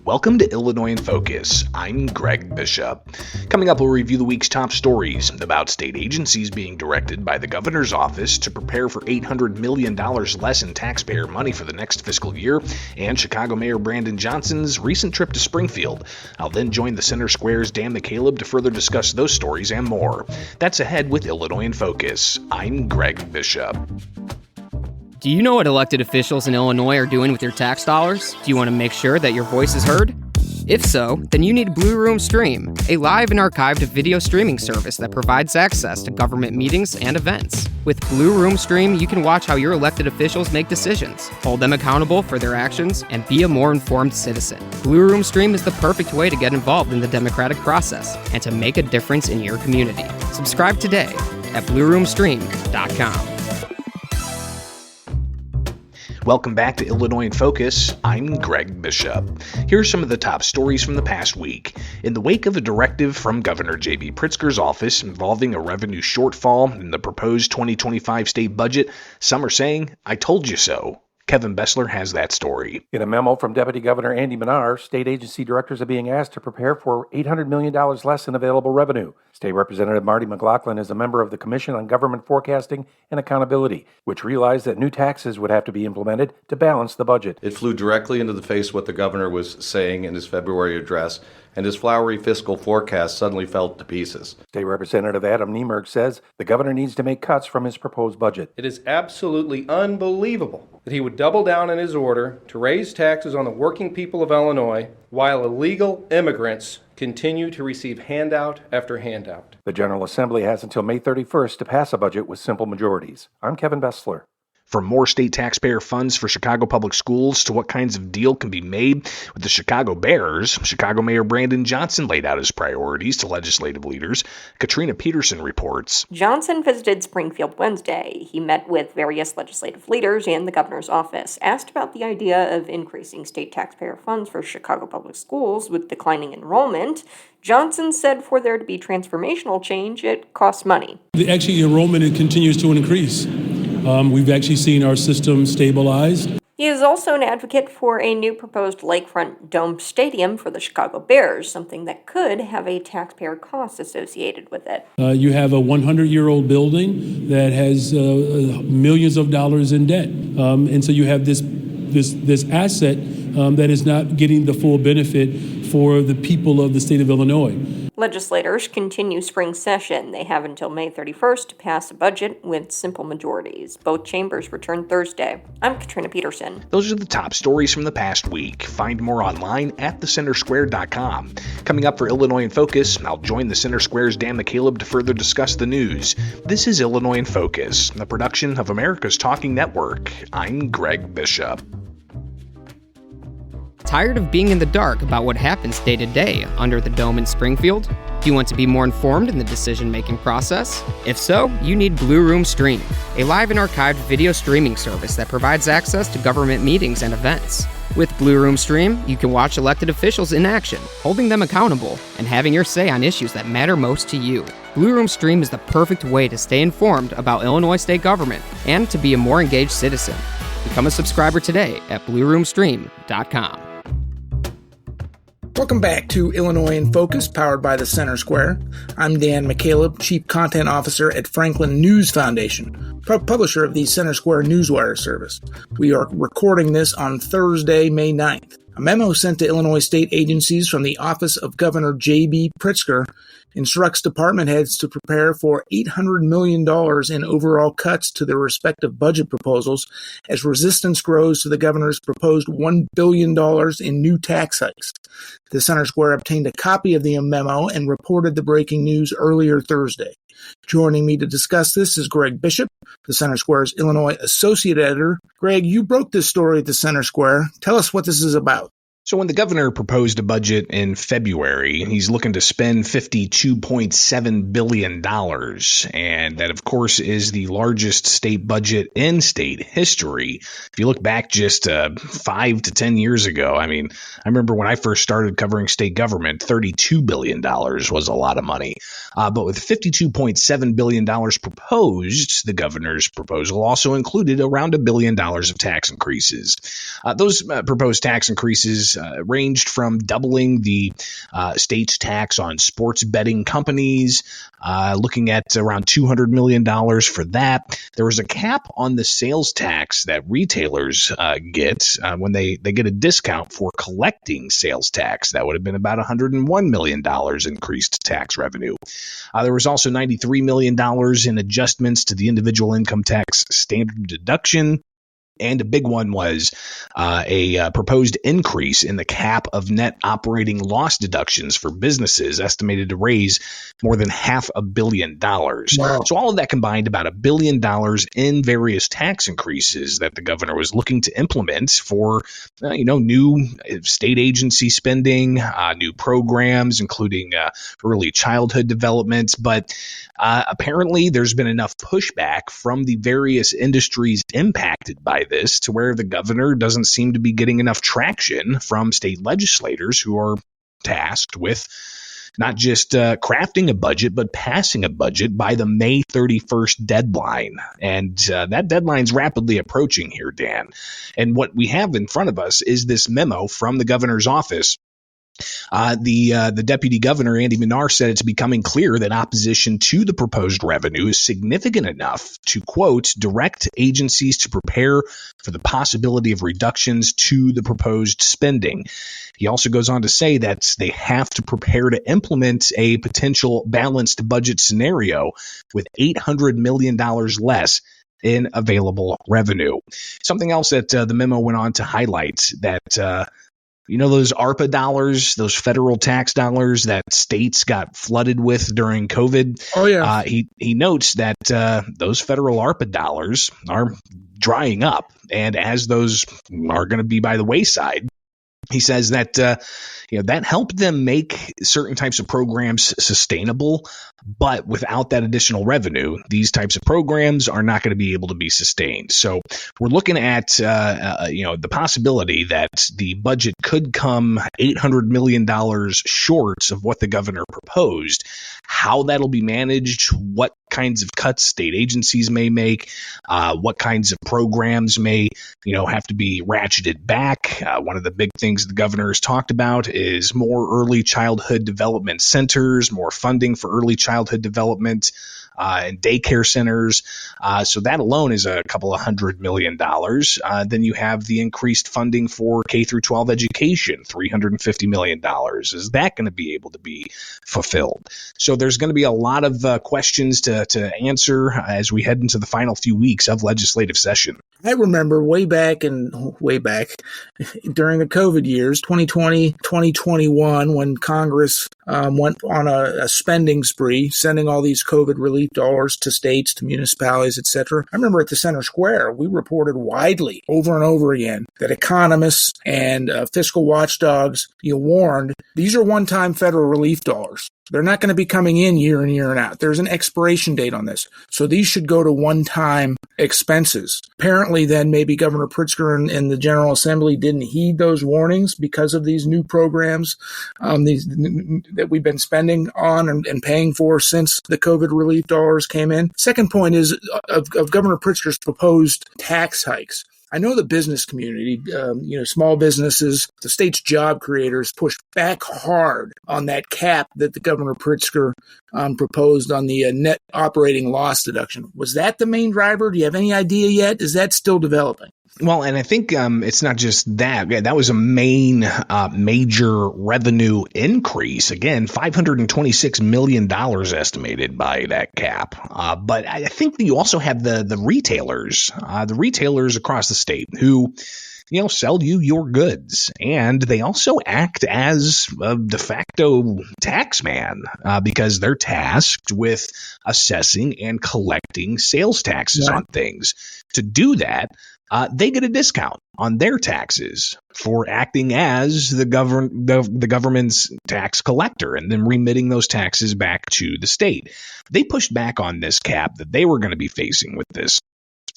Welcome to Illinois in Focus. I'm Greg Bishop. Coming up, we'll review the week's top stories about state agencies being directed by the governor's office to prepare for $800 million less in taxpayer money for the next fiscal year, and Chicago Mayor Brandon Johnson's recent trip to Springfield. I'll then join the Center Square's Dan McCaleb to further discuss those stories and more. That's ahead with Illinois in Focus. I'm Greg Bishop. Do you know what elected officials in Illinois are doing with your tax dollars? Do you want to make sure that your voice is heard? If so, then you need Blue Room Stream, a live and archived video streaming service that provides access to government meetings and events. With Blue Room Stream, you can watch how your elected officials make decisions, hold them accountable for their actions, and be a more informed citizen. Blue Room Stream is the perfect way to get involved in the democratic process and to make a difference in your community. Subscribe today at blueroomstream.com. Welcome back to Illinois in Focus. I'm Greg Bishop. Here are some of the top stories from the past week. In the wake of a directive from Governor J.B. Pritzker's office involving a revenue shortfall in the proposed 2025 state budget, some are saying, "I told you so." Kevin Bessler has that story. In a memo from Deputy Governor Andy Manar, state agency directors are being asked to prepare for $800 million less in available revenue. State Representative Marty McLaughlin is a member of the Commission on Government Forecasting and Accountability, which realized that new taxes would have to be implemented to balance the budget. It flew directly into the face of what the governor was saying in his February address, and his flowery fiscal forecast suddenly fell to pieces. State Representative Adam Niemerg says the governor needs to make cuts from his proposed budget. It is absolutely unbelievable that he would double down on his order to raise taxes on the working people of Illinois while illegal immigrants continue to receive handout after handout. The General Assembly has until May 31st to pass a budget with simple majorities. I'm Kevin Bessler. From more state taxpayer funds for Chicago public schools to what kinds of deal can be made with the Chicago Bears, Chicago Mayor Brandon Johnson laid out his priorities to legislative leaders. Katrina Peterson reports. Johnson visited Springfield Wednesday. He met with various legislative leaders and the governor's office. Asked about the idea of increasing state taxpayer funds for Chicago public schools with declining enrollment, Johnson said for there to be transformational change, it costs money. Actually, enrollment continues to increase. We've actually seen our system stabilized. He is also an advocate for a new proposed lakefront domed stadium for the Chicago Bears, something that could have a taxpayer cost associated with it. You have a 100-year-old building that has millions of dollars in debt. And so you have this asset that is not getting the full benefit for the people of the state of Illinois. Legislators continue spring session. They have until May 31st to pass a budget with simple majorities. Both chambers return Thursday. I'm Katrina Peterson. Those are the top stories from the past week. Find more online at thecentersquare.com. Coming up for Illinois in Focus, I'll join the Center Square's Dan McCaleb to further discuss the news. This is Illinois in Focus, the production of America's Talking Network. I'm Greg Bishop. Tired of being in the dark about what happens day to day under the dome in Springfield? Do you want to be more informed in the decision-making process? If so, you need Blue Room Stream, a live and archived video streaming service that provides access to government meetings and events. With Blue Room Stream, you can watch elected officials in action, holding them accountable, and having your say on issues that matter most to you. Blue Room Stream is the perfect way to stay informed about Illinois state government and to be a more engaged citizen. Become a subscriber today at blueroomstream.com. Welcome back to Illinois in Focus, powered by the Center Square. I'm Dan McCaleb, Chief Content Officer at Franklin News Foundation, publisher of the Center Square Newswire service. We are recording this on Thursday, May 9th. A memo sent to Illinois state agencies from the Office of Governor J.B. Pritzker instructs department heads to prepare for $800 million in overall cuts to their respective budget proposals as resistance grows to the governor's proposed $1 billion in new tax hikes. The Center Square obtained a copy of the memo and reported the breaking news earlier Thursday. Joining me to discuss this is Greg Bishop, the Center Square's Illinois Associate Editor. Greg, you broke this story at the Center Square. Tell us what this is about. So when the governor proposed a budget in February, he's looking to spend $52.7 billion. And that, of course, is the largest state budget in state history. If you look back just 5 to 10 years ago, I mean, I remember when I first started covering state government, $32 billion was a lot of money. But with $52.7 billion proposed, the governor's proposal also included around $1 billion of tax increases. Those proposed tax increases ranged from doubling the state's tax on sports betting companies, looking at around $200 million for that. There was a cap on the sales tax that retailers get when they get a discount for collecting sales tax. That would have been about $101 million increased tax revenue. There was also $93 million in adjustments to the individual income tax standard deduction. And a big one was a proposed increase in the cap of net operating loss deductions for businesses, estimated to raise more than $500 million. Wow. So all of that combined, about $1 billion in various tax increases that the governor was looking to implement for, new state agency spending, new programs, including early childhood development. But apparently there's been enough pushback from the various industries impacted by this to where the governor doesn't seem to be getting enough traction from state legislators who are tasked with not just crafting a budget, but passing a budget by the May 31st deadline. And that deadline's rapidly approaching here, Dan. And what we have in front of us is this memo from the governor's office. The deputy governor, Andy Manar, said it's becoming clear that opposition to the proposed revenue is significant enough to, quote, direct agencies to prepare for the possibility of reductions to the proposed spending. He also goes on to say that they have to prepare to implement a potential balanced budget scenario with $800 million less in available revenue. Something else that the memo went on to highlight that those ARPA dollars, those federal tax dollars that states got flooded with during COVID. Oh, yeah. He notes that those federal ARPA dollars are drying up. And as those are going to be by the wayside, he says that that helped them make certain types of programs sustainable, but without that additional revenue, these types of programs are not going to be able to be sustained. So we're looking at the possibility that the budget could come $800 million short of what the governor proposed. How that'll be managed, what kinds of cuts state agencies may make, what kinds of programs may have to be ratcheted back. One of the big things the governor has talked about is more early childhood development centers, more funding for early childhood development and daycare centers. So that alone is a couple of $100 million. Then you have the increased funding for K through 12 education, $350 million. Is that going to be able to be fulfilled? So there's going to be a lot of questions to answer as we head into the final few weeks of legislative session. I remember way back during the COVID years, 2020, 2021, when Congress went on a spending spree, sending all these COVID relief dollars to states, to municipalities, etc. I remember at the Center Square, we reported widely over and over again that economists and fiscal watchdogs warned these are one-time federal relief dollars. They're not going to be coming in year in, year out. There's an expiration date on this. So these should go to one-time expenses. Apparently then maybe Governor Pritzker and the General Assembly didn't heed those warnings because of these new programs that we've been spending on and paying for since the COVID relief dollars came in. Second point is of Governor Pritzker's proposed tax hikes. I know the business community, small businesses, the state's job creators pushed back hard on that cap that the Governor Pritzker proposed on the net operating loss deduction. Was that the main driver? Do you have any idea yet? Is that still developing? Well, and I think it's not just that. That was a main major revenue increase. Again, $526 million estimated by that cap. But I think that you also have the retailers across the state who sell you your goods. And they also act as a de facto tax man because they're tasked with assessing and collecting sales taxes on things. To do that, they get a discount on their taxes for acting as the government's tax collector and then remitting those taxes back to the state. They pushed back on this cap that they were going to be facing with this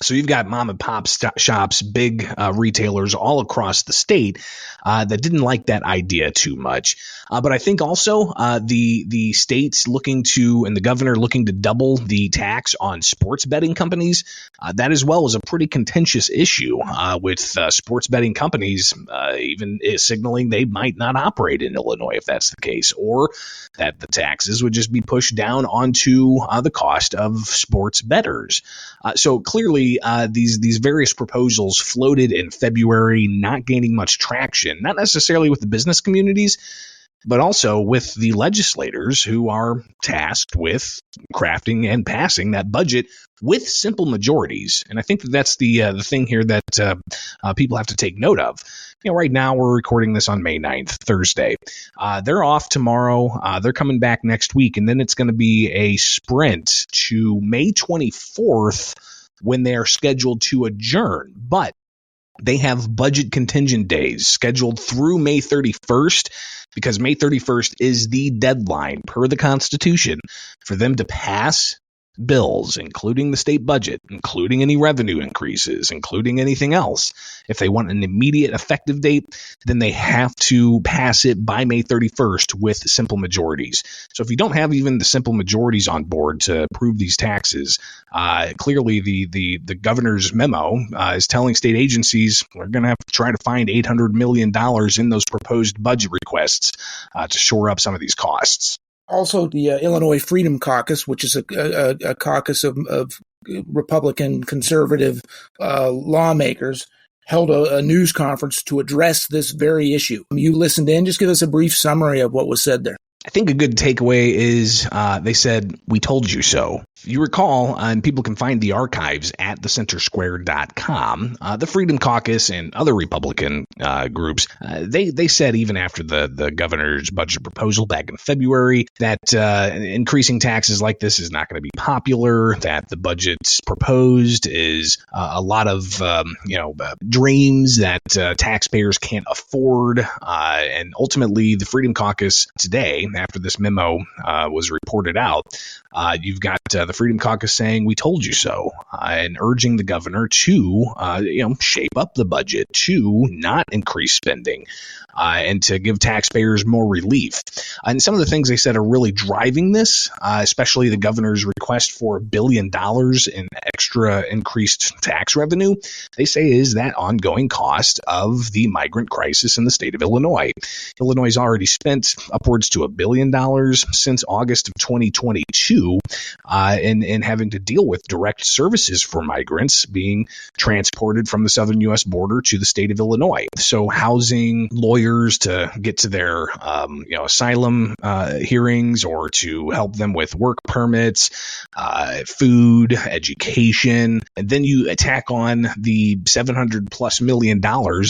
So you've got mom and pop shops, big retailers all across the state that didn't like that idea too much. But I think also the states looking to, and the governor looking to double the tax on sports betting companies, that as well is a pretty contentious issue with sports betting companies even signaling they might not operate in Illinois if that's the case, or that the taxes would just be pushed down onto the cost of sports bettors. So clearly, these various proposals floated in February, not gaining much traction, not necessarily with the business communities, but also with the legislators who are tasked with crafting and passing that budget with simple majorities. And I think that's the thing here that people have to take note of. Right now we're recording this on May 9th, Thursday. They're off tomorrow. They're coming back next week, and then it's going to be a sprint to May 24th when they are scheduled to adjourn. But they have budget contingent days scheduled through May 31st because May 31st is the deadline per the Constitution for them to pass bills, including the state budget, including any revenue increases, including anything else. If they want an immediate effective date, then they have to pass it by May 31st with simple majorities. So if you don't have even the simple majorities on board to approve these taxes, clearly the governor's memo is telling state agencies we're going to have to try to find $800 million in those proposed budget requests to shore up some of these costs. Also, the Illinois Freedom Caucus, which is a caucus of Republican conservative lawmakers, held a news conference to address this very issue. You listened in. Just give us a brief summary of what was said there. I think a good takeaway is they said, "We told you so." If you recall, and people can find the archives at thecentersquare.com, the Freedom Caucus and other Republican groups, they said even after the governor's budget proposal back in February that increasing taxes like this is not going to be popular, that the budget's proposed is a lot of dreams that taxpayers can't afford, and ultimately the Freedom Caucus today, after this memo was reported out, you've got the Freedom Caucus saying, "We told you so," and urging the governor to, shape up the budget, to not increase spending, and to give taxpayers more relief. And some of the things they said are really driving this, especially the governor's request for $1 billion in extra increased tax revenue, they say is that ongoing cost of the migrant crisis in the state of Illinois. Illinois has already spent upwards to $1 billion since August of 2022 in having to deal with direct services for migrants being transported from the southern U.S. border to the state of Illinois. So housing, lawyers to get to their asylum hearings, or to help them with work permits, food, education, and then you tack on the $700+ million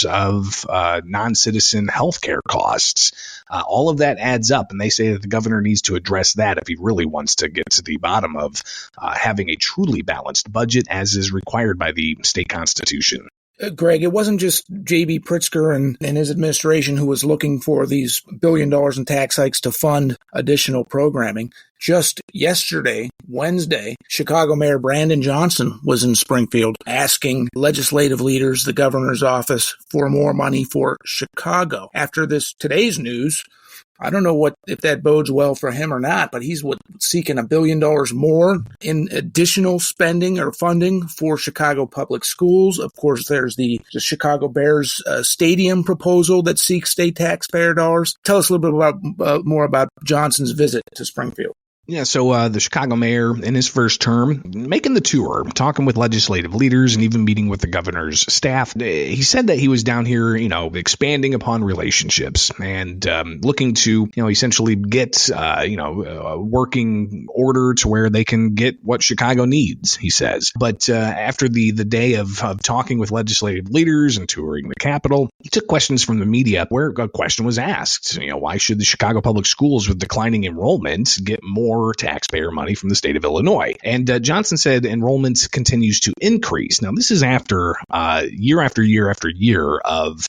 of non-citizen healthcare costs. All of that adds up, and they say that the governor needs to address that if he really wants to get to the bottom of having a truly balanced budget as is required by the state constitution. Greg, it wasn't just J.B. Pritzker and his administration who was looking for these $1 billion in tax hikes to fund additional programming. Just yesterday, Wednesday, Chicago Mayor Brandon Johnson was in Springfield asking legislative leaders, the governor's office, for more money for Chicago. After today's news, I don't know if that bodes well for him or not, but he's seeking $1 billion more in additional spending or funding for Chicago public schools. Of course, there's the Chicago Bears stadium proposal that seeks state taxpayer dollars. Tell us a little bit more about Johnson's visit to Springfield. Yeah, so the Chicago mayor in his first term, making the tour, talking with legislative leaders and even meeting with the governor's staff, he said that he was down here, expanding upon relationships and looking to, essentially get, a working order to where they can get what Chicago needs, he says. But after the day of talking with legislative leaders and touring the Capitol, he took questions from the media where a question was asked, why should the Chicago public schools with declining enrollment get more more taxpayer money from the state of Illinois. And Johnson said enrollment continues to increase. Now, this is after year after year after year of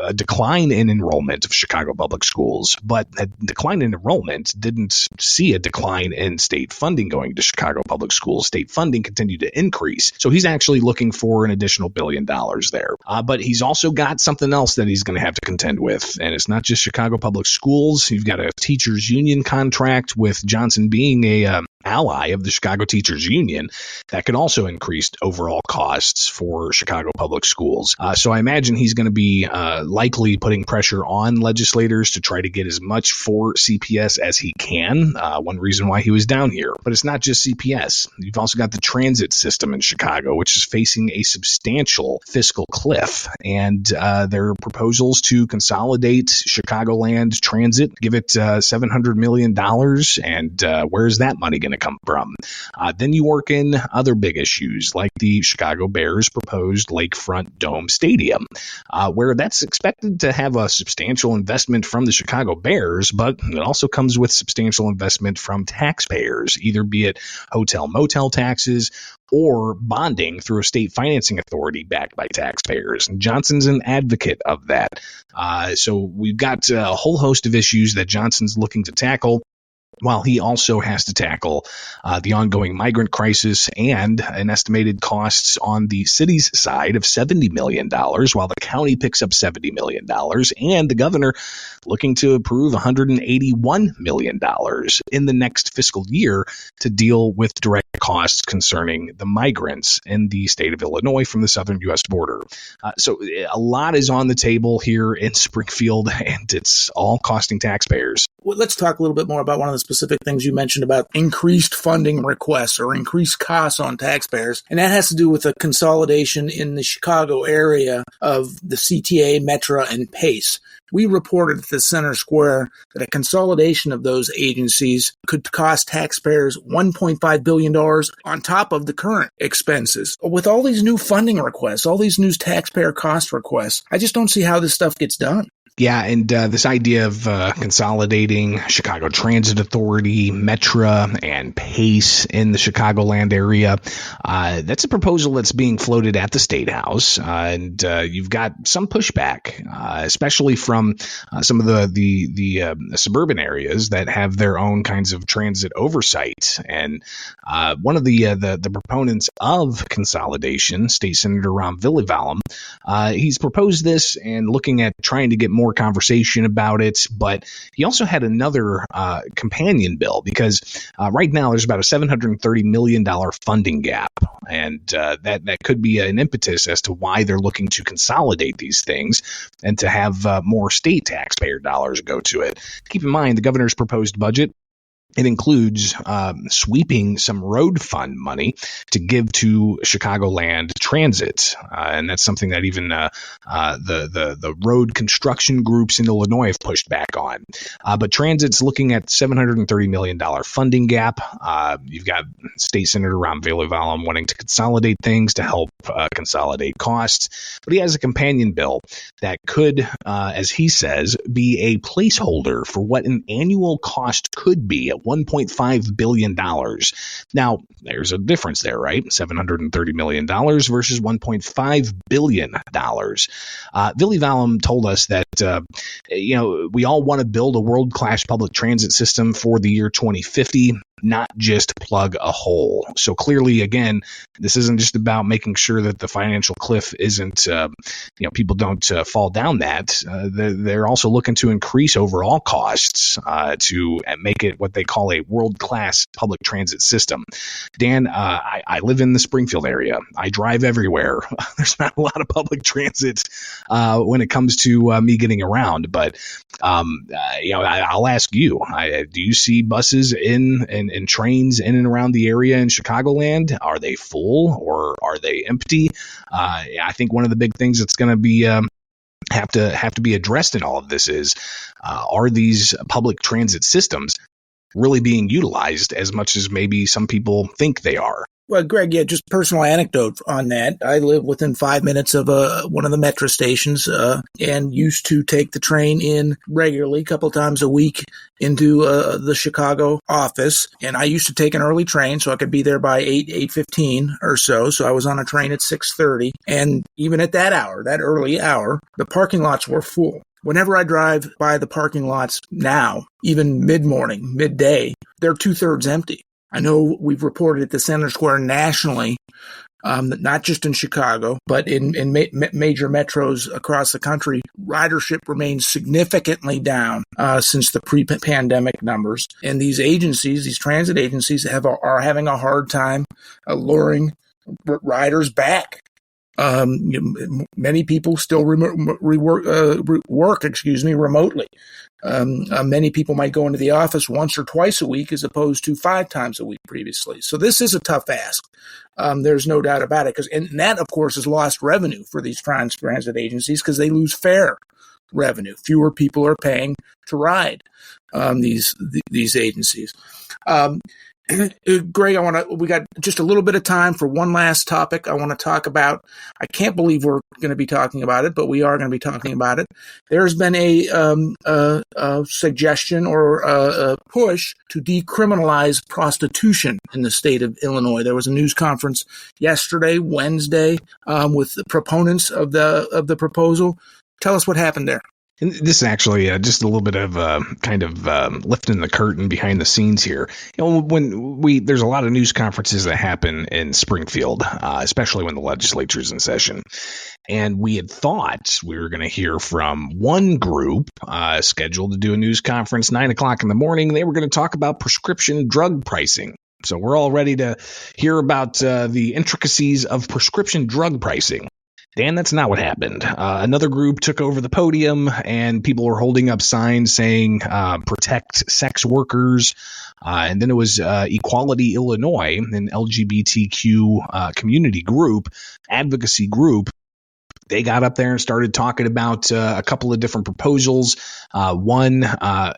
a decline in enrollment of Chicago public schools. But a decline in enrollment didn't see a decline in state funding going to Chicago public schools. State funding continued to increase. So he's actually looking for an additional $1 billion there. But he's also got something else that he's going to have to contend with. And it's not just Chicago public schools. You've got a teachers union contract, with Johnson being a ally of the Chicago Teachers Union that could also increase overall costs for Chicago public schools. So I imagine he's going to be likely putting pressure on legislators to try to get as much for CPS as he can. One reason why he was down here. But it's not just CPS. You've also got the transit system in Chicago, which is facing a substantial fiscal cliff. And there are proposals to consolidate Chicagoland Transit, give it $700 million. And where's that money going to come from? Then you work in other big issues like the Chicago Bears' proposed Lakefront Dome Stadium, where that's expected to have a substantial investment from the Chicago Bears, but it also comes with substantial investment from taxpayers, either be it hotel motel taxes or bonding through a state financing authority backed by taxpayers. And Johnson's an advocate of that. So we've got a whole host of issues that Johnson's looking to tackle, while he also has to tackle the ongoing migrant crisis and an estimated costs on the city's side of $70 million, while the county picks up $70 million, and the governor looking to approve $181 million in the next fiscal year to deal with direct costs concerning the migrants in the state of Illinois from the southern U.S. border. So a lot is on the table here in Springfield, and it's all costing taxpayers. Well, let's talk a little bit more about one of the specific things you mentioned about increased funding requests or increased costs on taxpayers. And that has to do with the consolidation in the Chicago area of the CTA, Metra, and PACE. We reported at the Center Square that a consolidation of those agencies could cost taxpayers $1.5 billion on top of the current expenses. With all these new funding requests, all these new taxpayer cost requests, I just don't see how this stuff gets done. Yeah, and this idea of consolidating Chicago Transit Authority, Metra, and PACE in the Chicagoland area, that's a proposal that's being floated at the State House, and you've got some pushback, especially from some of the suburban areas that have their own kinds of transit oversight. And one of the proponents of consolidation, State Senator Ron Villivalum, he's proposed this and looking at trying to get more conversation about it, but he also had another companion bill because right now there's about a $730 million funding gap, and that could be an impetus as to why they're looking to consolidate these things and to have more state taxpayer dollars go to it. Keep in mind the governor's proposed budget, it includes sweeping some road fund money to give to Chicagoland Transit, and that's something that even the road construction groups in Illinois have pushed back on. But Transit's looking at $730 million funding gap. You've got State Senator Ron Villivalum wanting to consolidate things to help consolidate costs, but he has a companion bill that could, as he says, be a placeholder for what an annual cost could be at $1.5 billion. Now, there's a difference there, right? $730 million versus $1.5 billion. Villivalum told us that, we all want to build a world-class public transit system for the year 2050, not just plug a hole. So clearly, again, this isn't just about making sure that the financial cliff isn't, people don't fall down that. They're also looking to increase overall costs to make it what they call a world-class public transit system. Dan, I live in the Springfield area. I drive everywhere. There's not a lot of public transit when it comes to me getting around, but I'll ask you, do you see buses and trains in and around the area in Chicagoland? Are they full or are they empty? I think one of the big things that's going to be have to be addressed in all of this is, are these public transit systems really being utilized as much as maybe some people think they are? Well, Greg, yeah, just personal anecdote on that. I live within 5 minutes of one of the metro stations and used to take the train in regularly, a couple times a week, into the Chicago office. And I used to take an early train so I could be there by 8:15 or so. So I was on a train at 6:30. And even at that hour, that early hour, the parking lots were full. Whenever I drive by the parking lots now, even mid-morning, midday, they're 2/3 empty. I know we've reported at the Center Square nationally, not just in Chicago, but in major metros across the country, ridership remains significantly down since the pre-pandemic numbers. And these agencies, these transit agencies, are having a hard time luring riders back. Many people still work remotely. Many people might go into the office once or twice a week as opposed to 5 times a week previously. So this is a tough ask. There's no doubt about it. And that, of course, is lost revenue for these transit agencies because they lose fare revenue. Fewer people are paying to ride these agencies. Greg, we got just a little bit of time for one last topic I want to talk about. I can't believe we're going to be talking about it, but we are going to be talking about it. There's been a suggestion or a push to decriminalize prostitution in the state of Illinois. There was a news conference yesterday, Wednesday, with the proponents of the proposal. Tell us what happened there. And this is actually just a little bit of lifting the curtain behind the scenes here. There's a lot of news conferences that happen in Springfield, especially when the legislature's in session. And we had thought we were going to hear from one group scheduled to do a news conference 9 o'clock in the morning. They were going to talk about prescription drug pricing. So we're all ready to hear about the intricacies of prescription drug pricing. Dan, that's not what happened. Another group took over the podium, and people were holding up signs saying protect sex workers. And then it was Equality Illinois, an LGBTQ community group, advocacy group. They got up there and started talking about a couple of different proposals. One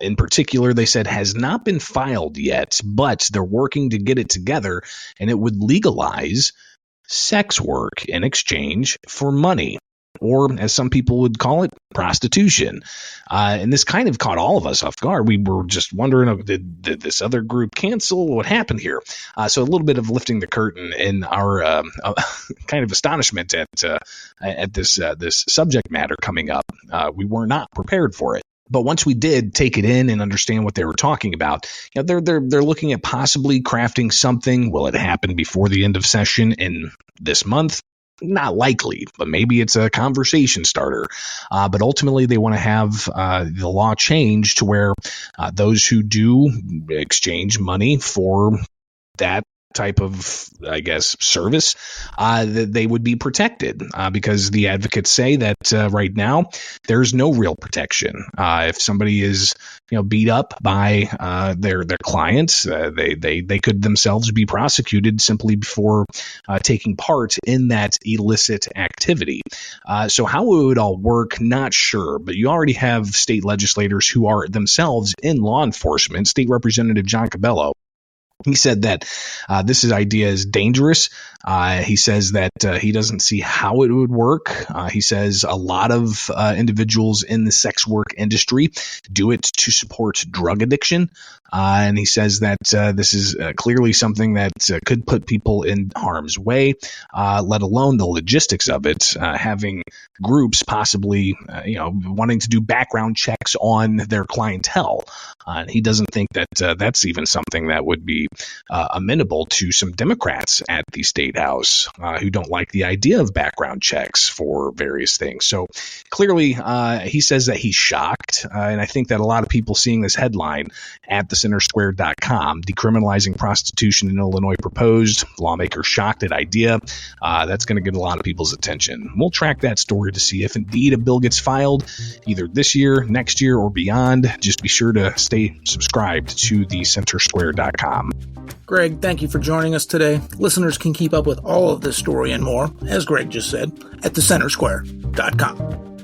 in particular, they said, has not been filed yet, but they're working to get it together, and it would legalize sex work in exchange for money, or as some people would call it, prostitution. And this kind of caught all of us off guard. We were just wondering, did this other group cancel? What happened here? So a little bit of lifting the curtain in our kind of astonishment at this subject matter coming up. We were not prepared for it. But once we did take it in and understand what they were talking about, they're looking at possibly crafting something. Will it happen before the end of session in this month? Not likely, but maybe it's a conversation starter. But ultimately, they want to have the law changed to where those who do exchange money for that type of, I guess, service, that they would be protected because the advocates say that right now there's no real protection. If somebody is beat up by their clients, they could themselves be prosecuted simply for taking part in that illicit activity. So how it would all work, not sure, but you already have state legislators who are themselves in law enforcement. State Representative John Cabello, he said that this idea is dangerous. He says that he doesn't see how it would work. He says a lot of individuals in the sex work industry do it to support drug addiction. And he says that this is clearly something that could put people in harm's way, let alone the logistics of it, having groups possibly wanting to do background checks on their clientele. And he doesn't think that that's even something that would be amenable to some Democrats at the state house who don't like the idea of background checks for various things. So clearly, he says that he's shocked. And I think that a lot of people seeing this headline at thecentersquare.com, decriminalizing prostitution in Illinois proposed, lawmakers shocked at idea, that's going to get a lot of people's attention. We'll track that story to see if indeed a bill gets filed either this year, next year, or beyond. Just be sure to stay subscribed to thecentersquare.com. Greg, thank you for joining us today. Listeners can keep up with all of this story and more, as Greg just said, at thecentersquare.com.